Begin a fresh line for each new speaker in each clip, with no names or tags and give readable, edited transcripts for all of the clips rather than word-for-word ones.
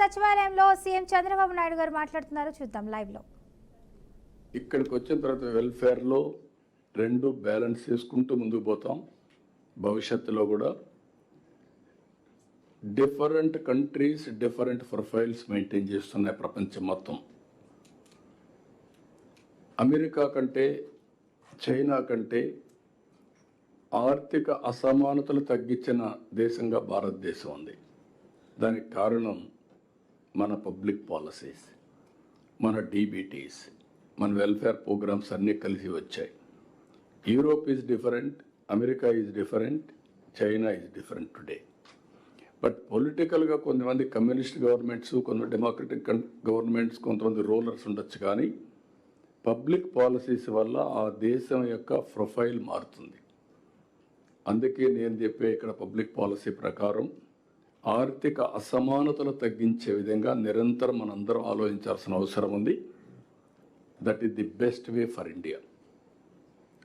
సచివాలయంలో సీఎం చంద్రబాబు నాయుడు గారు మాట్లాడుతున్నారు. చూద్దాం లైవ్ లో.
ఇక్కడికి వచ్చిన తర్వాత వెల్ఫేర్ లో రెండు బ్యాలెన్స్ చేసుకుంటూ ముందుకు పోతాం. భవిష్యత్తులో కూడా different countries different profiles maintain చేస్తున్నాయి ప్రపంచం మొత్తం. అమెరికా కంటే చైనా కంటే ఆర్థిక అసమానతలు తగ్గించిన దేశంగా భారతదేశం ఉంది. దానికి కారణం మన పబ్లిక్ పాలసీస్, మన డీబీటీస్, మన వెల్ఫేర్ ప్రోగ్రామ్స్ అన్నీ కలిసి వచ్చాయి. Europe is different, America is different, China is different today. But పొలిటికల్గా కొంతమంది కమ్యూనిస్ట్ గవర్నమెంట్స్, కొంత డెమోక్రటిక్ గవర్నమెంట్స్, కొంతమంది రూలర్స్ ఉండొచ్చు, కానీ పబ్లిక్ పాలసీస్ వల్ల ఆ దేశం యొక్క ప్రొఫైల్ మారుతుంది. అందుకే నేను చెప్పే ఇక్కడ పబ్లిక్ పాలసీ ప్రకారం ఆర్థిక అసమానతలు తగ్గించే విధంగా నిరంతరం మనందరం ఆలోచించాల్సిన అవసరం ఉంది. That is the best way for India.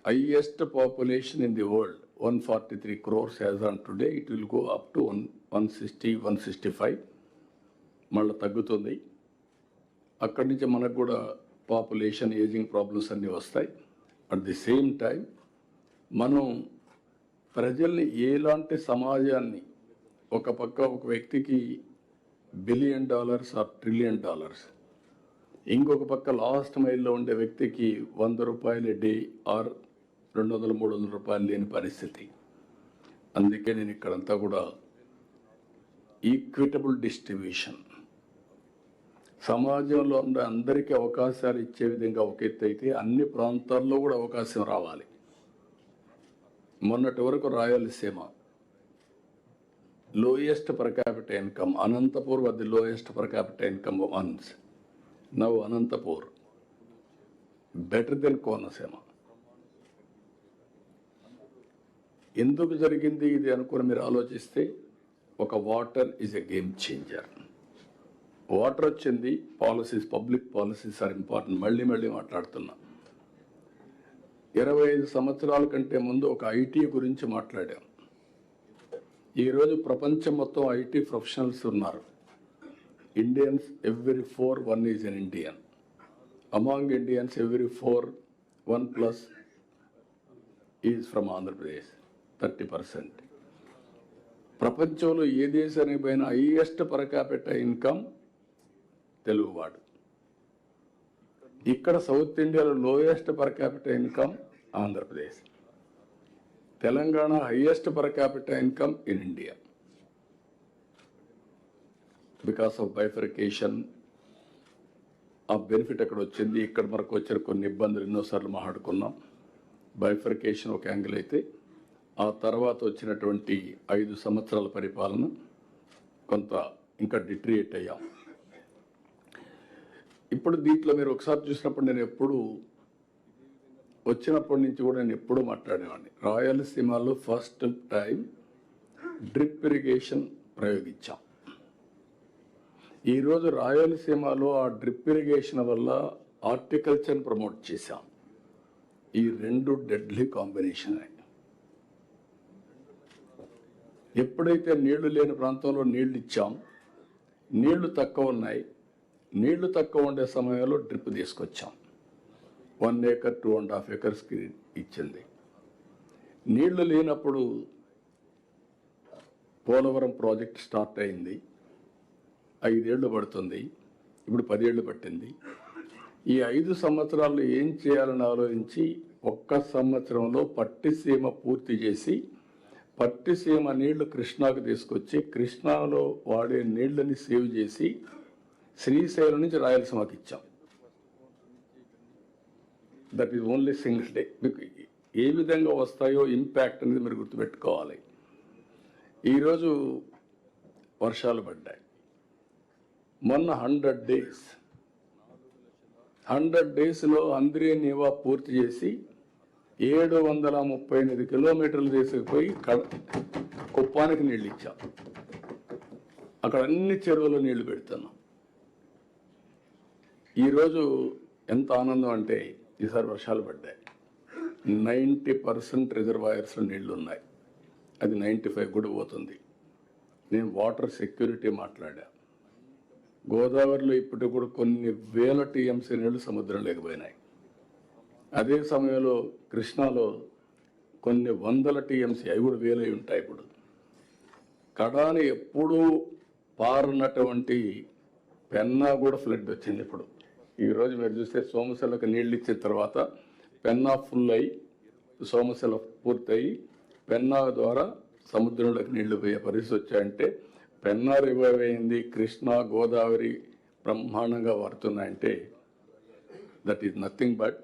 Highest population in the world 143 crores as on today. It will go up to 160, 165. మళ్ళీ తగ్గుతుంది. అక్కడి నుంచి మనకు కూడా పాపులేషన్ ఏజింగ్ ప్రాబ్లమ్స్ అన్నీ వస్తాయి. అట్ ది సేమ్ టైం మనం ప్రజల్ని ఎలాంటి సమాజాన్ని, ఒక పక్క ఒక వ్యక్తికి $1 billion ఆర్ $1 trillion, ఇంకొక పక్క లాస్ట్ మైల్లో ఉండే వ్యక్తికి ₹100 డే ఆర్ $200-300 లేని పరిస్థితి. అందుకే నేను ఇక్కడంతా కూడా ఈక్విటబుల్ డిస్ట్రిబ్యూషన్, సమాజంలో ఉండే అందరికీ అవకాశాలు ఇచ్చే విధంగా ఒక ఎత్తు అయితే అన్ని ప్రాంతాల్లో కూడా అవకాశం రావాలి. మొన్నటి వరకు Rayalaseema lowest per capital income, Anantapur was the lowest per capital income ones. Now Anantapur better then Konaseema. ఎందుకు జరిగింది ఇది అనుకుని మీరు ఆలోచిస్తే, ఒక water is a game changer. Water వచ్చింది, policies, public policies are important. మళ్ళీ మాట్లాడుతున్నా. 25 సంవత్సరాల కంటే ముందు ఒక ఐటీ గురించి మాట్లాడాం. ఈరోజు ప్రపంచం మొత్తం ఐటీ ప్రొఫెషనల్స్ ఉన్నారు. Indians every 4 1 is an Indian. Among Indians every 4 1+ is from Andhra Pradesh, 30%. ప్రపంచంలో ఏ దేశానికి పోయినా హైయెస్ట్ పర్ క్యాపిటల్ ఇన్కమ్ తెలుగువాడు. ఇక్కడ సౌత్ ఇండియాలో lowest per capital income Andhra Pradesh. Telangana highest per capital income in India. Because of bifurcation ఆ బెనిఫిట్ అక్కడ వచ్చింది. ఇక్కడ మనకు వచ్చిన కొన్ని ఇబ్బందులు ఎన్నోసార్లు మాట్లాడుకున్నాం. బైఫర్కేషన్ ఒక యాంగిల్ అయితే, ఆ తర్వాత వచ్చినటువంటి 5 సంవత్సరాల పరిపాలన కొంత ఇంకా డిట్రియేట్ అయ్యాం. ఇప్పుడు దీంట్లో మీరు ఒకసారి చూసినప్పుడు, నేను ఎప్పుడు వచ్చినప్పటి నుంచి కూడా నేను ఎప్పుడూ మాట్లాడేవాడిని. రాయలసీమలో ఫస్ట్ టైం డ్రిప్ ఇరిగేషన్ ప్రయోగించాం. ఈరోజు రాయలసీమలో ఆ డ్రిప్ ఇరిగేషన్ వల్ల హార్టికల్చర్ని ప్రమోట్ చేశాం. ఈ రెండు డెడ్లీ కాంబినేషన్. ఎప్పుడైతే నీళ్లు లేని ప్రాంతంలో నీళ్లు ఇచ్చాం, నీళ్లు తక్కువ ఉన్నాయి, నీళ్లు తక్కువ ఉండే సమయంలో డ్రిప్ తీసుకొచ్చాం. 1 acre 2.5 acresకి ఇచ్చింది. నీళ్లు లేనప్పుడు పోలవరం ప్రాజెక్ట్ స్టార్ట్ అయింది. 5 ఏళ్ళు పడుతుంది, ఇప్పుడు 10 ఏళ్ళు పట్టింది. ఈ 5 సంవత్సరాల్లో ఏం చేయాలని ఆలోచించి ఒక్క సంవత్సరంలో పట్టిసీమ పూర్తి చేసి, పట్టిసీమ నీళ్లు కృష్ణాకు తీసుకొచ్చి, కృష్ణాలో వాడే నీళ్ళని సేవ్ చేసి శ్రీశైలం నుంచి రాయలసీమకి ఇచ్చాం. That is only single day. మీకు ఏ విధంగా వస్తాయో ఇంపాక్ట్ అనేది మీరు గుర్తుపెట్టుకోవాలి. ఈరోజు వర్షాలు పడ్డాయి. మొన్న 100 డేస్లో అంద్రే నీవా పూర్తి చేసి 738 కిలోమీటర్లు తీసుకుపోయి కుప్పానికి నీళ్ళు ఇచ్చాం. అక్కడ అన్ని చెరువులు నీళ్లు పెడుతున్నాం. ఈరోజు ఎంత ఆనందం అంటే, ఈసారి వర్షాలు పడ్డాయి. 90% రిజర్వాయర్స్లో నీళ్లు ఉన్నాయి. అది 95 కూడా పోతుంది. నేను వాటర్ సెక్యూరిటీ మాట్లాడా. గోదావరిలో ఇప్పటికి కూడా కొన్ని వేల టీఎంసీ నీళ్లు సముద్రం లేకపోయినాయి. అదే సమయంలో కృష్ణాలో కొన్ని వందల టీఎంసీ, అవి కూడా వేలై ఉంటాయి. ఇప్పుడు కడాని ఎప్పుడూ పారనటువంటి పెన్నా కూడా ఫ్లడ్ వచ్చింది. ఇప్పుడు ఈరోజు మీరు చూస్తే సోమశిలకు నీళ్ళు ఇచ్చిన తర్వాత పెన్నా ఫుల్ అయ్యి సోమశిల పూర్తయి పెన్నా ద్వారా సముద్రంలోకి నీళ్లు పోయే పరిస్థితి వచ్చాయంటే పెన్నా రివైవ్ అయింది. కృష్ణా గోదావరి బ్రహ్మాండంగా వాడుతున్నాయంటే దట్ ఈజ్ నథింగ్ బట్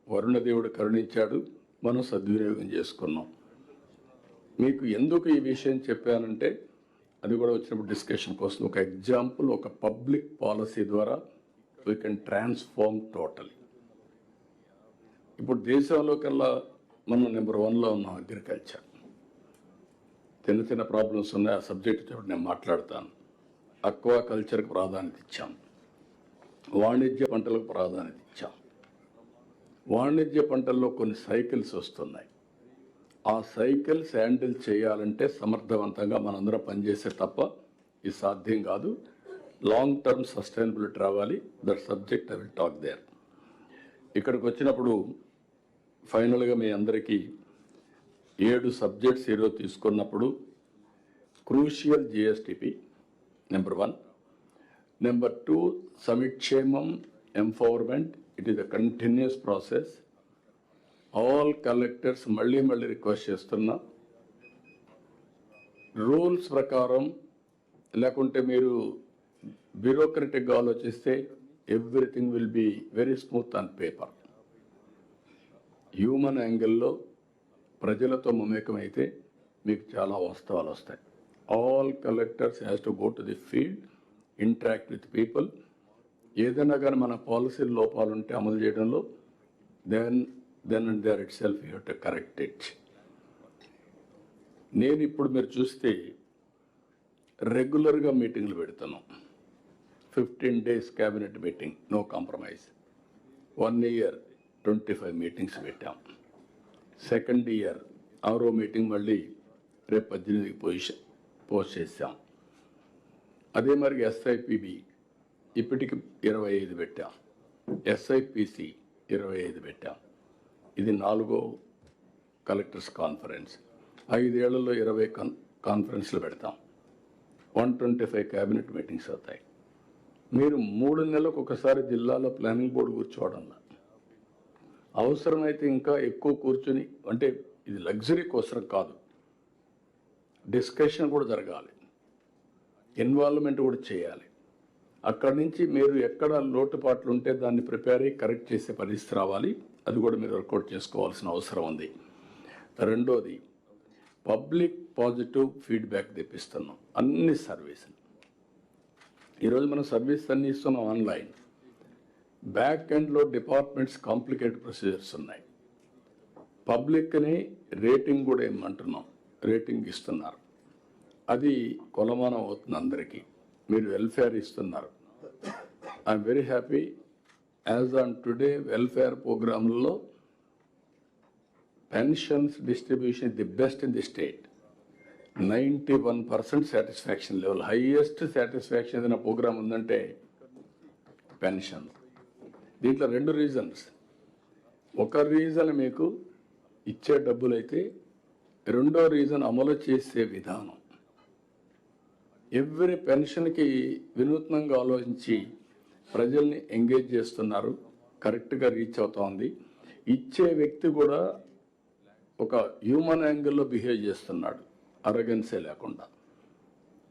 వరుణదేవుడు కరుణించాడు, మనం సద్వినియోగం చేసుకున్నాం. మీకు ఎందుకు ఈ విషయం చెప్పానంటే అది కూడా వచ్చినప్పుడు డిస్కషన్ కోసం ఒక ఎగ్జాంపుల్, ఒక పబ్లిక్ పాలసీ ద్వారా వీ కెన్ ట్రాన్స్ఫార్మ్ టోటలీ. ఇప్పుడు దేశంలో కల్లా మనం నెంబర్ 1లో ఉన్నాం అగ్రికల్చర్. చిన్న చిన్న ప్రాబ్లమ్స్ ఉన్నాయి, ఆ సబ్జెక్ట్ చోటు నేను మాట్లాడతాను. అక్వా కల్చర్కి ప్రాధాన్యత ఇచ్చాం, వాణిజ్య పంటలకు ప్రాధాన్యత ఇచ్చాం. వాణిజ్య పంటల్లో కొన్ని సైకిల్స్ వస్తున్నాయి. ఆ సైకిల్స్ హ్యాండిల్ చేయాలంటే సమర్థవంతంగా మనందరం పనిచేసే తప్ప ఇది సాధ్యం కాదు. లాంగ్ టర్మ్ సస్టైనబిలిటీ రావాలి. That subject I will talk there. ఇక్కడికి వచ్చినప్పుడు ఫైనల్గా మీ అందరికీ 7 సబ్జెక్ట్స్ ఈరోజు తీసుకున్నప్పుడు క్రూషియల్ జిఎస్టిపి నెంబర్ 1, నెంబర్ 2 సమిక్షేమం empowerment. It is a continuous process. All collectors మళ్ళీ రిక్వెస్ట్ చేస్తున్నా, రూల్స్ ప్రకారం లేకుంటే మీరు బ్యూరోక్రటిక్గా ఆలోచిస్తే everything will be very smooth on paper. Human యాంగిల్లో ప్రజలతో మమేకమైతే మీకు చాలా వాస్తవాలు వస్తాయి. All collectors has to go to the field, interact with people. ఏదైనా కానీ మన పాలసీ లోపాలు ఉంటే అమలు చేయడంలో then and there itself you have to correct it. నేను ఇప్పుడు మీరు చూస్తే రెగ్యులర్గా మీటింగ్లు పెడుతున్నాం. 15 days cabinet meeting, no compromise. 1 year 25 meetings పెట్టాం. సెకండ్ ఇయర్ 6వ మీటింగ్ మళ్ళీ రేపు 18కి పోస్ట్ చేసాం. అదే మరి ఎస్ఐపిబి ఇప్పటికి 25 పెట్టాం. ఎస్ఐపిసి 25 పెట్టాం. ఇది 4వ కలెక్టర్స్ కాన్ఫరెన్స్. 5 ఏళ్లలో 20 కాన్ఫరెన్స్లు పెడతాం. 125 క్యాబినెట్ మీటింగ్స్ అవుతాయి. మీరు 3 నెలలకు ఒకసారి జిల్లాలో ప్లానింగ్ బోర్డు కూర్చోవడంలో అవసరమైతే ఇంకా ఎక్కువ కూర్చుని, అంటే ఇది లగ్జరీ కోసం కాదు, డిస్కషన్ కూడా జరగాలి, ఇన్వాల్వ్మెంట్ కూడా చేయాలి. అక్కడి నుంచి మీరు ఎక్కడ లోటుపాట్లు ఉంటే దాన్ని ప్రిపేర్ అయ్యి కరెక్ట్ చేసే పరిస్థితి రావాలి. అది కూడా మీరు వర్కౌట్ చేసుకోవాల్సిన అవసరం ఉంది. రెండోది, పబ్లిక్ పాజిటివ్ ఫీడ్బ్యాక్ తెప్పిస్తున్నాం అన్ని సర్వీసులు. ఈరోజు మనం సర్వీస్ అన్ని ఇస్తున్నాం ఆన్లైన్. బ్యాక్ ఎండ్లో డిపార్ట్మెంట్స్ కాంప్లికేటెడ్ ప్రొసీజర్స్ ఉన్నాయి. పబ్లిక్ని రేటింగ్ కూడా ఏమంటున్నాం, రేటింగ్ ఇస్తున్నారు. అది కొలమానం అవుతుంది అందరికీ. మీరు వెల్ఫేర్ ఇస్తున్నారు. I'm very happy. As on today welfare ప్రోగ్రాంలలో pensions distribution the best in the state. 91% satisfaction level, highest satisfaction ఏదైనా ప్రోగ్రామ్ ఉందంటే పెన్షన్. దీంట్లో 2 రీజన్స్. ఒక రీజన్ మీకు ఇచ్చే డబ్బులైతే, రెండో రీజన్ అమలు చేసే విధానం. ఎవ్రీ పెన్షన్కి వినూత్నంగా ఆలోచించి ప్రజల్ని ఎంగేజ్ చేస్తున్నారు, కరెక్ట్గా రీచ్ అవుతా ఉంది. ఇచ్చే వ్యక్తి కూడా ఒక హ్యూమన్ యాంగిల్లో బిహేవ్ చేస్తున్నాడు, అరగెన్సే లేకుండా.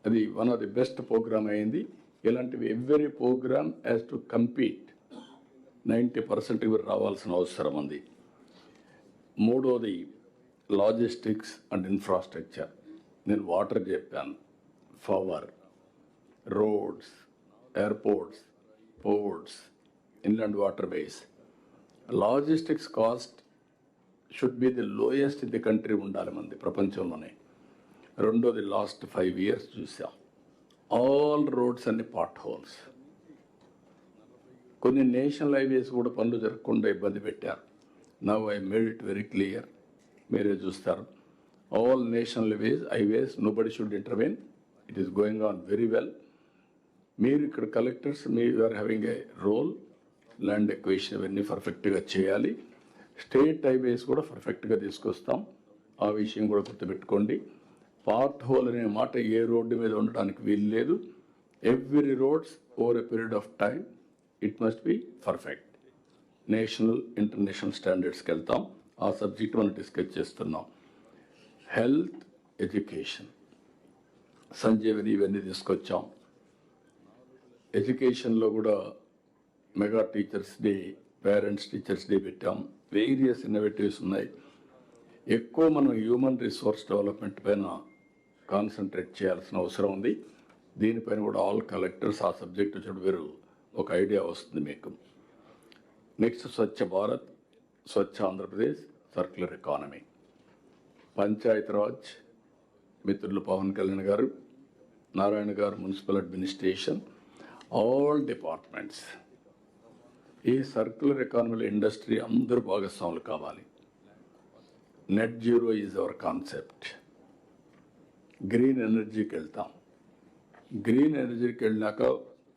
అది one of the best program అయింది. ఇలాంటివి every program has to compete. 90% రావాల్సిన అవసరం ఉంది. మూడోది లాజిస్టిక్స్ అండ్ ఇన్ఫ్రాస్ట్రక్చర్. నేను వాటర్ చెప్పాను, power, roads, airports, ports, inland waterways. Logistics cost should be the lowest in the country ఉండాలి మంది ప్రపంచంలోనే. రెండోది, లాస్ట్ 5 years చూసాం, ఆల్ రోడ్స్ అన్ని పాట్ హోల్స్. కొన్ని నేషనల్ హైవేస్ కూడా పనులు జరగకుండా ఇబ్బంది పెట్టారు. Now I made it very clear. మీరే చూస్తారు, all national highways nobody should intervene. It is going on very well. మీరు ఇక్కడ collectors are having a role, land equation ఇవన్నీ పర్ఫెక్ట్గా చేయాలి. స్టేట్ హైవేస్ కూడా పర్ఫెక్ట్గా తీసుకొస్తాం, ఆ విషయం కూడా గుర్తుపెట్టుకోండి. పార్ట్ హోల్ అనే మాట ఏ రోడ్డు మీద ఉండడానికి వీలు లేదు. Every roads over a period of time it must be perfect. National international స్టాండర్డ్స్కి వెళ్తాం. ఆ సబ్జెక్ట్ మనం డిస్కస్ చేస్తున్నాం. హెల్త్, ఎడ్యుకేషన్, సంజీవని ఇవన్నీ తీసుకొచ్చాం. ఎడ్యుకేషన్లో కూడా mega teachers day, parents teachers day పెట్టాం. వేరియస్ ఇన్నోవేటివ్స్ ఉన్నాయి. ఎక్కువ మనం హ్యూమన్ రిసోర్స్ డెవలప్మెంట్ పైన కాన్సన్ట్రేట్ చేయాల్సిన అవసరం ఉంది. దీనిపైన కూడా ఆల్ కలెక్టర్స్ ఆ సబ్జెక్ట్ వచ్చినప్పుడు మీరు ఒక ఐడియా వస్తుంది మీకు. Next Swachh Bharat, Swachh Andhra Pradesh, circular economy, Panchayati Raj మిత్రులు Pawan Kalyan garu, Narayana garu, municipal administration, all departments. ఈ సర్క్యులర్ ఎకానమీలో ఇండస్ట్రీ అందరూ భాగస్వాములు కావాలి. Net zero is our concept. Green ఎనర్జీకి వెళ్తాం. గ్రీన్ ఎనర్జీకి వెళ్ళినాక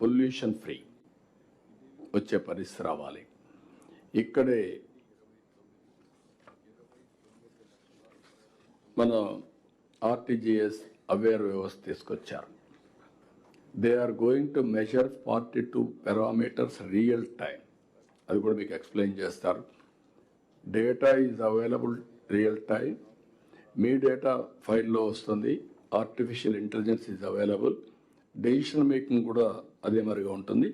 పొల్యూషన్ ఫ్రీ వచ్చే పరిస్థితి రావాలి. ఇక్కడే మన ఆర్టీజీఎస్ అవేర్ వ్యవస్థ తీసుకొచ్చారు. They are going to measure 42 parameters real time. అది కూడా మీకు ఎక్స్ప్లెయిన్ చేస్తారు. Data is available real time. మీ డేటా ఫైల్లో వస్తుంది. Artificial intelligence is available. Decision making కూడా అదే మరిగా ఉంటుంది.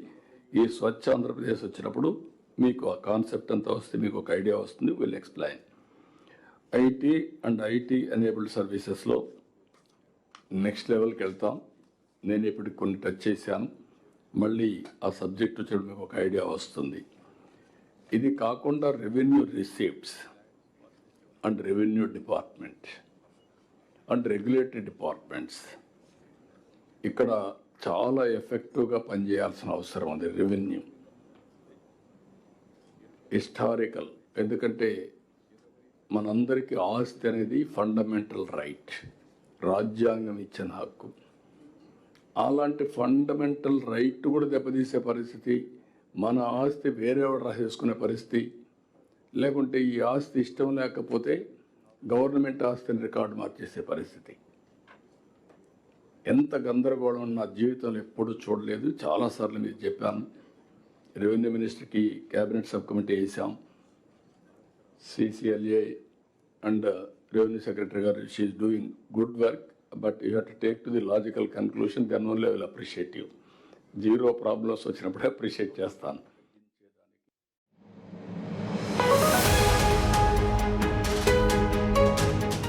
ఈ స్వచ్ఛ ఆంధ్రప్రదేశ్ వచ్చినప్పుడు మీకు ఆ కాన్సెప్ట్ అంతా వస్తే మీకు ఒక ఐడియా వస్తుంది. Will explain. IT and IT enabled సర్వీసెస్లో నెక్స్ట్ లెవెల్కి వెళ్తాం. నేను ఇప్పుడు కొన్ని టచ్ చేశాను. మళ్ళీ ఆ సబ్జెక్ట్ వచ్చి మీకు ఒక ఐడియా వస్తుంది. ఇది కాకుండా revenue receipts and revenue department and regulatory departments ఇక్కడ చాలా ఎఫెక్టివ్గా పనిచేయాల్సిన అవసరం ఉంది. రెవెన్యూ హిస్టారికల్, ఎందుకంటే మనందరికీ ఆస్తి అనేది ఫండమెంటల్ రైట్, రాజ్యాంగం ఇచ్చిన హక్కు. అలాంటి ఫండమెంటల్ రైట్ కూడా దెబ్బతీసే పరిస్థితి, మన ఆస్తి వేరేవాడు రాసేసుకునే పరిస్థితి, లేకుంటే ఈ ఆస్తి ఇష్టం లేకపోతే గవర్నమెంట్ ఆస్తిని రికార్డు మార్చేసే పరిస్థితి. ఎంత గందరగోళం నా జీవితంలో ఎప్పుడూ చూడలేదు. చాలాసార్లు మీకు చెప్పాను. రెవెన్యూ మినిస్టర్కి క్యాబినెట్ సబ్ కమిటీ వేసాం. CCLA అండ్ రెవెన్యూ సెక్రటరీ గారు, she is doing good work, but you have to take to the logical conclusion, then only I will appreciate you. Zero problems వచ్చినప్పుడే అప్రిషియేట్ చేస్తాను.